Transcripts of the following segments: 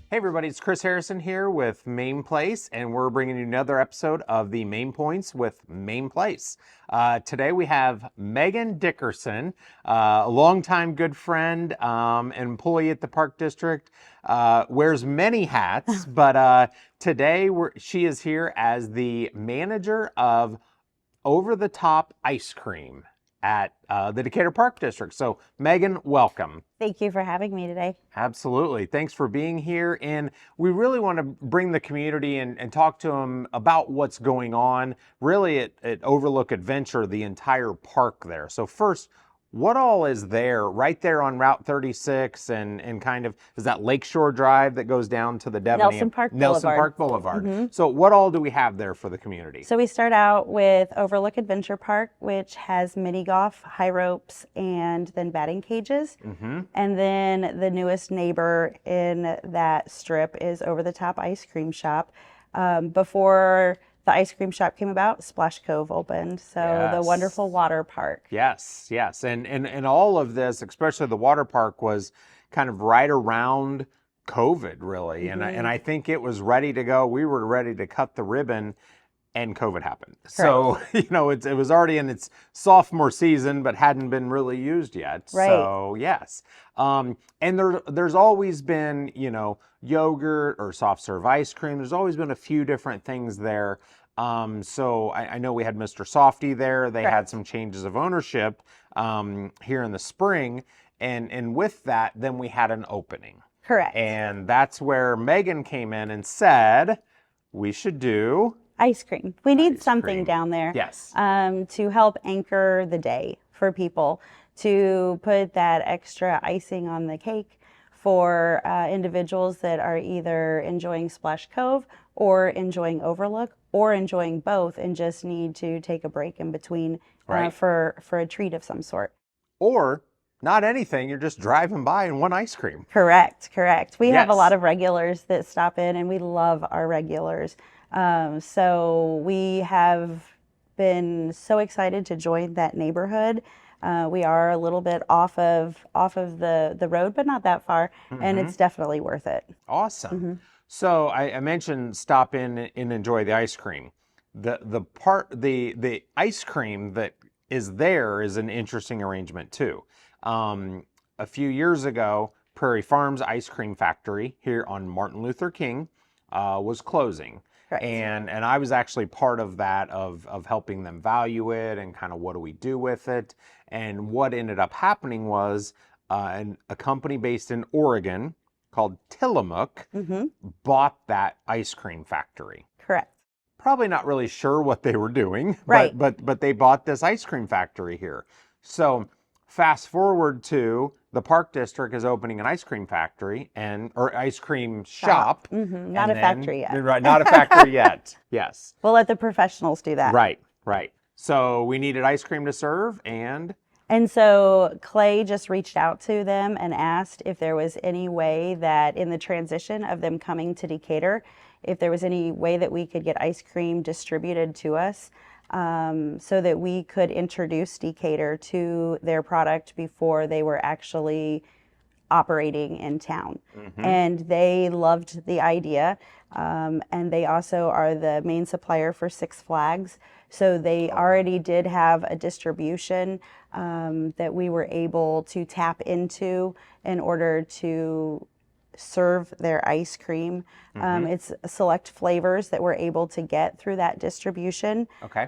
Hey everybody, it's Chris Harrison here with Main Place, and we're bringing you another episode of the Main Points with Main Place. Today we have Megan Dickerson, a longtime good friend, an employee at the Park District, wears many hats, but today she is here as the manager of Over the Top Ice Cream at the Decatur Park District. So Megan, welcome. Thank you for having me today. Absolutely. Thanks for being here. And we really want to bring the community and talk to them about what's going on really at Overlook Adventure, the entire park there. So first, what all is there right there on Route 36 and kind of, is that Lakeshore Drive that goes down to the Devaney? Nelson Park Boulevard. Mm-hmm. So what all do we have there for the community? So we start out with Overlook Adventure Park, which has mini golf, high ropes, and then batting cages. Mm-hmm. And then the newest neighbor in that strip is Over the Top Ice Cream Shop. Before the ice cream shop came about, Splash Cove opened. So yes. The wonderful water park. Yes, yes. And all of this, especially the water park, was kind of right around COVID, really. Mm-hmm. And I think it was ready to go. We were ready to cut the ribbon, and COVID happened. Correct. So, it was already in its sophomore season, but hadn't been really used yet. Right. So, yes. And there's always been, yogurt or soft serve ice cream. There's always been a few different things there. So I know we had Mr. Softy there. They had some changes of ownership here in the spring. And with that, then we had an opening. Correct. And that's where Megan came in and said, we should do ice cream. We need something down there. Yes. To help anchor the day for people, to put that extra icing on the cake for individuals that are either enjoying Splash Cove or enjoying Overlook or enjoying both and just need to take a break in between for a treat of some sort. Or not anything, you're just driving by and want ice cream. Correct. We have a lot of regulars that stop in, and we love our regulars. So we have been so excited to join that neighborhood. We are a little bit off of the road, but not that far, and it's definitely worth it. Awesome. Mm-hmm. So I mentioned stop in and enjoy the ice cream. The ice cream that is there is an interesting arrangement too. A few years ago, Prairie Farms Ice Cream Factory here on Martin Luther King was closing. Correct. And I was actually part of that, of helping them value it and kind of what do we do with it. And what ended up happening was a company based in Oregon called Tillamook bought that ice cream factory. Correct. Probably not really sure what they were doing, right. but they bought this ice cream factory here. So fast forward to the Park District is opening an ice cream factory or ice cream shop. Mm-hmm. Not a factory yet. Right, not a factory yet. Yes. We'll let the professionals do that. Right. So we needed ice cream to serve, and so Clay just reached out to them and asked if there was any way that in the transition of them coming to Decatur, if there was any way that we could get ice cream distributed to us. So that we could introduce Decatur to their product before they were actually operating in town. Mm-hmm. And they loved the idea. And they also are the main supplier for Six Flags. So they already did have a distribution that we were able to tap into in order to serve their ice cream. It's select flavors that we're able to get through that distribution. Okay.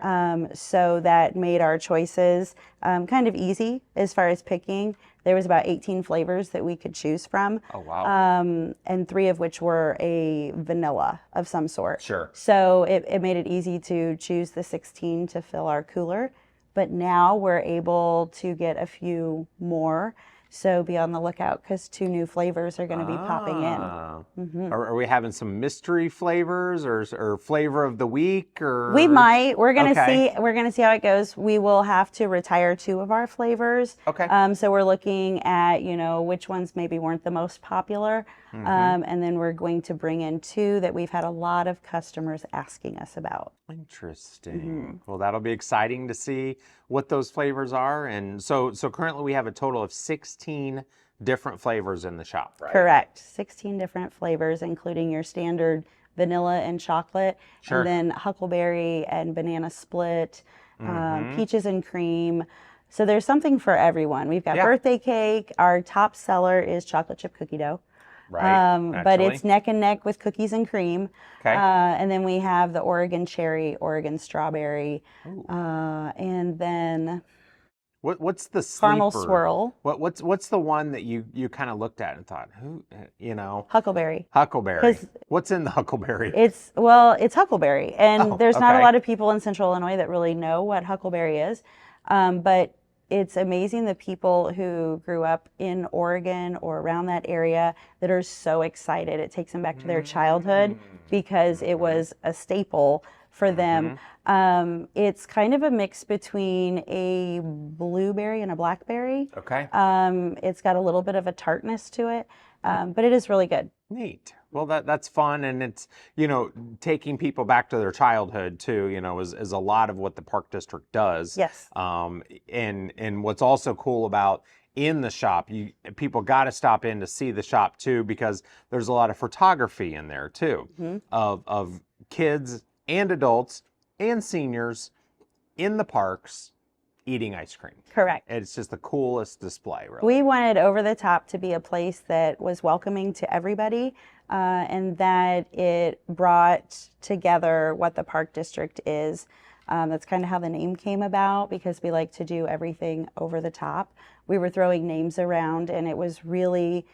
So that made our choices kind of easy as far as picking. There was about 18 flavors that we could choose from. Oh, wow. And 3 of which were a vanilla of some sort. Sure. So it made it easy to choose the 16 to fill our cooler. But now we're able to get a few more. So be on the lookout because 2 new flavors are going to be popping in. Mm-hmm. Are we having some mystery flavors or flavor of the week? Or we might. We're going to see. We're going to see how it goes. We will have to retire 2 of our flavors. Okay. So we're looking at which ones maybe weren't the most popular, and then we're going to bring in 2 that we've had a lot of customers asking us about. Interesting. Well, that'll be exciting to see what those flavors are. And so currently we have a total of 16 different flavors in the shop, right? Correct. 16 different flavors, including your standard vanilla and chocolate, Sure. and then huckleberry and banana split, peaches and cream. So there's something for everyone. We've got birthday cake. Our top seller is chocolate chip cookie dough. Right. But it's neck and neck with cookies and cream. Okay. And then we have the Oregon cherry, Oregon strawberry, and then What's the sleeper? caramel swirl. What's the one that you kind of looked at and thought, who, Huckleberry. Huckleberry. What's in the huckleberry? It's huckleberry, and there's not a lot of people in Central Illinois that really know what huckleberry is, but it's amazing the people who grew up in Oregon or around that area that are so excited. It takes them back to their childhood because it was a staple for them. It's kind of a mix between a blueberry and a blackberry. Okay. It's got a little bit of a tartness to it, but it is really good. Neat. Well, that's fun, and it's, taking people back to their childhood too, is a lot of what the Park District does. Yes. And what's also cool about in the shop, people got to stop in to see the shop too, because there's a lot of photography in there too, of kids and adults and seniors in the parks eating ice cream. Correct. It's just the coolest display, really. We wanted Over the Top to be a place that was welcoming to everybody, and that it brought together what the Park District is. That's kind of how the name came about, because we like to do everything over the top. We were throwing names around, and it was really,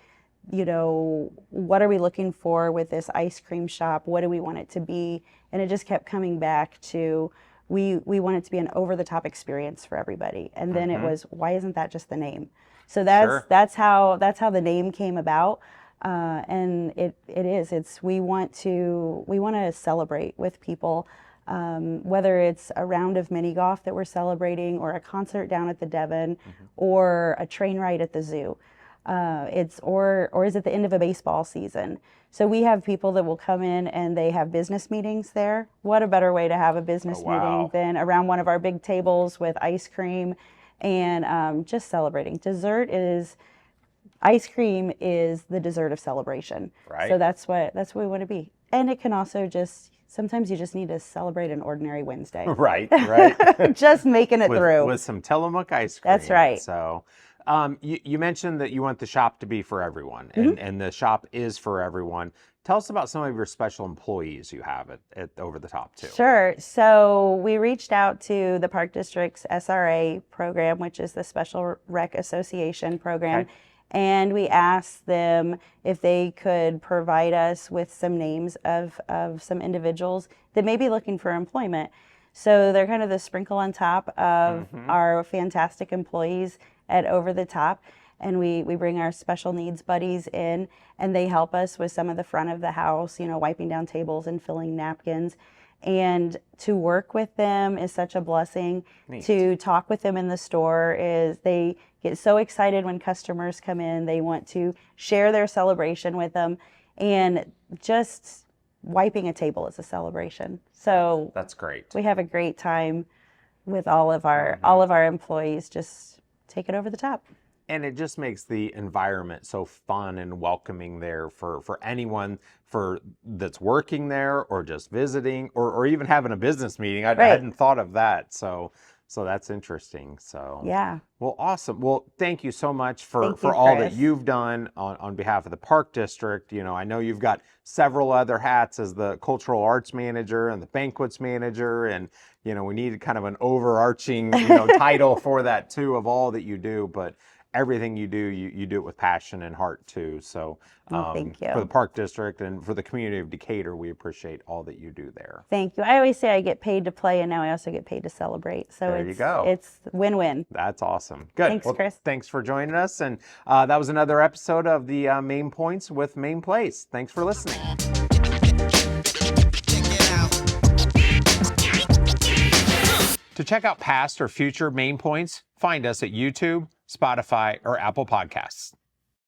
what are we looking for with this ice cream shop? What do we want it to be? And it just kept coming back to, we want it to be an over-the-top experience for everybody. And then it was, why isn't that just the name? So that's how the name came about. And it is. We want to celebrate with people, whether it's a round of mini golf that we're celebrating, or a concert down at the Devon, or a train ride at the zoo. Or is it the end of a baseball season? So we have people that will come in and they have business meetings there. What a better way to have a business meeting than around one of our big tables with ice cream and just celebrating. Ice cream is the dessert of celebration. Right. So that's what we want to be. And it can also sometimes you just need to celebrate an ordinary Wednesday. Right. Just making it through. With some Tillamook ice cream. That's right. So you mentioned that you want the shop to be for everyone, and the shop is for everyone. Tell us about some of your special employees you have at Over the Top too. Sure. So we reached out to the Park District's SRA program, which is the Special Rec Association program. Okay. And we asked them if they could provide us with some names of some individuals that may be looking for employment. So they're kind of the sprinkle on top of our fantastic employees at Over the Top. And we bring our special needs buddies in, and they help us with some of the front of the house, wiping down tables and filling napkins. And to work with them is such a blessing. Neat. To talk with them in the store is they get so excited when customers come in. They want to share their celebration with them, and just wiping a table is a celebration. So that's great. We have a great time with all of our employees. Just take it over the top. And it just makes the environment so fun and welcoming there for anyone that's working there, or just visiting, or even having a business meeting. I hadn't thought of that. So that's interesting. So yeah. Well, awesome. Well, thank you so much for you, all Chris. that you've done on behalf of the Park District. I know you've got several other hats as the cultural arts manager and the banquets manager, and we needed kind of an overarching title for that too, of all that you do. But everything you do, you do it with passion and heart too. So thank you. For the Park District and for the community of Decatur, we appreciate all that you do there. Thank you. I always say I get paid to play, and now I also get paid to celebrate. So there you go. It's win-win. That's awesome. Good. Thanks, Chris. Thanks for joining us. And that was another episode of the Main Points with Main Place. Thanks for listening. To check out past or future Main Points, find us at YouTube, Spotify, or Apple Podcasts.